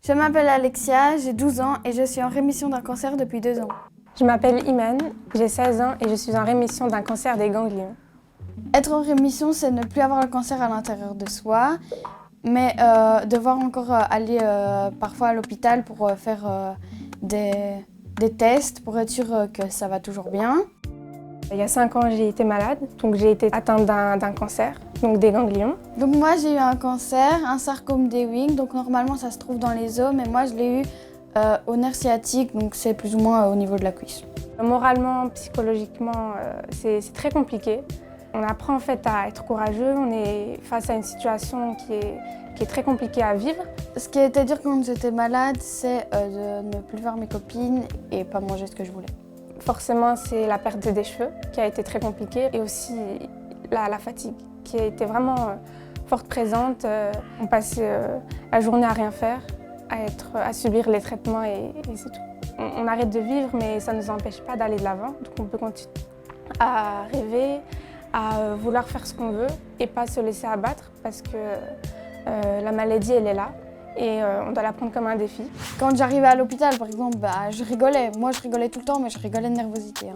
Je m'appelle Alexia, j'ai 12 ans et je suis en rémission d'un cancer depuis 2 ans. Je m'appelle Imen, j'ai 16 ans et je suis en rémission d'un cancer des ganglions. Être en rémission, c'est ne plus avoir le cancer à l'intérieur de soi, mais devoir encore aller parfois à l'hôpital pour faire des tests pour être sûr que ça va toujours bien. Il y a 5 ans, j'ai été malade, donc j'ai été atteinte d'un cancer, donc des ganglions. Donc moi, j'ai eu un cancer, un sarcome d'Ewing, donc normalement ça se trouve dans les os, mais moi je l'ai eu au nerf sciatique, donc c'est plus ou moins au niveau de la cuisse. Moralement, psychologiquement, c'est très compliqué. On apprend en fait à être courageux, on est face à une situation qui est très compliquée à vivre. Ce qui était dur quand j'étais malade, c'est de ne plus voir mes copines et pas manger ce que je voulais. Forcément, c'est la perte des cheveux qui a été très compliquée et aussi la fatigue qui a été vraiment forte présente. On passe la journée à rien faire, à subir les traitements et c'est tout. On arrête de vivre, mais ça ne nous empêche pas d'aller de l'avant. Donc on peut continuer à rêver, à vouloir faire ce qu'on veut et pas se laisser abattre parce que la maladie, elle est là. Et on doit la prendre comme un défi. Quand j'arrivais à l'hôpital, par exemple, je rigolais. Moi, je rigolais tout le temps, mais je rigolais de nervosité.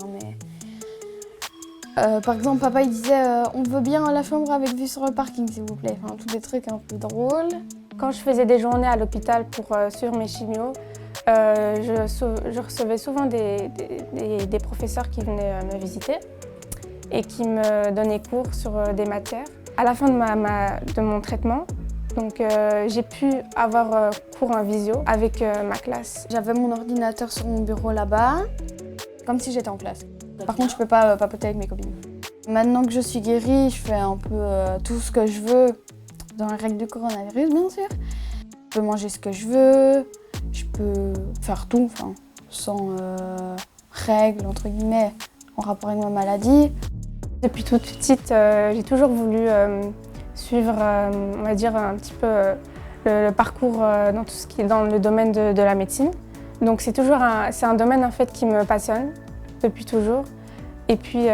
Par exemple, papa il disait on veut bien la chambre avec vue sur le parking, s'il vous plaît. Enfin, tous des trucs un peu drôles. Quand je faisais des journées à l'hôpital pour suivre mes chimios, je recevais souvent des professeurs qui venaient me visiter et qui me donnaient cours sur des matières. À la fin de mon traitement, donc j'ai pu avoir cours en visio avec ma classe. J'avais mon ordinateur sur mon bureau là-bas, comme si j'étais en classe. Par contre, je peux pas papoter avec mes copines. Maintenant que je suis guérie, je fais un peu tout ce que je veux, dans les règles du coronavirus bien sûr. Je peux manger ce que je veux, je peux faire tout, sans règles entre guillemets, en rapport avec ma maladie. Depuis toute petite, j'ai toujours voulu suivre, on va dire, un petit peu le parcours dans tout ce qui est dans le domaine de la médecine. Donc c'est un domaine en fait qui me passionne depuis toujours. Et puis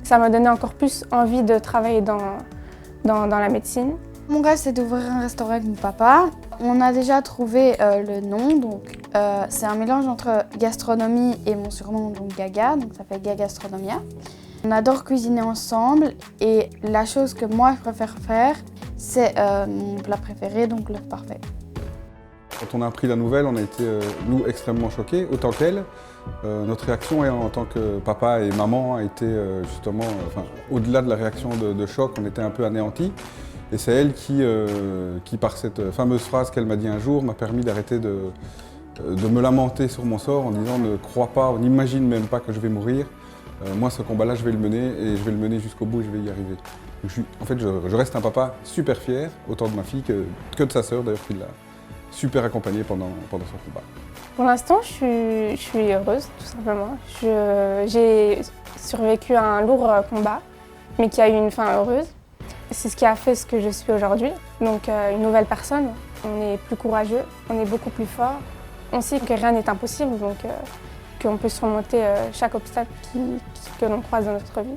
ça m'a donné encore plus envie de travailler dans la médecine. Mon rêve, c'est d'ouvrir un restaurant avec mon papa. On a déjà trouvé le nom, donc c'est un mélange entre gastronomie et mon surnom, donc Gaga, donc ça fait Gagastronomia. On adore cuisiner ensemble et la chose que moi je préfère faire, c'est mon plat préféré, donc l'œuf parfait. Quand on a appris la nouvelle, on a été, nous, extrêmement choqués, autant qu'elle. Notre réaction en tant que papa et maman a été justement, au-delà de la réaction de choc, on était un peu anéantis. Et c'est elle qui, par cette fameuse phrase qu'elle m'a dit un jour, m'a permis d'arrêter de me lamenter sur mon sort en disant « ne crois pas, on n'imagine même pas que je vais mourir. Moi, ce combat-là, je vais le mener et je vais le mener jusqu'au bout et je vais y arriver. » En fait, je reste un papa super fier, autant de ma fille que de sa sœur d'ailleurs, qui l'a super accompagnée pendant son combat. Pour l'instant, je suis heureuse, tout simplement. J'ai survécu à un lourd combat, mais qui a eu une fin heureuse. C'est ce qui a fait ce que je suis aujourd'hui. Donc une nouvelle personne, on est plus courageux, on est beaucoup plus fort. On sait que rien n'est impossible, donc qu'on peut surmonter chaque obstacle que l'on croise dans notre vie.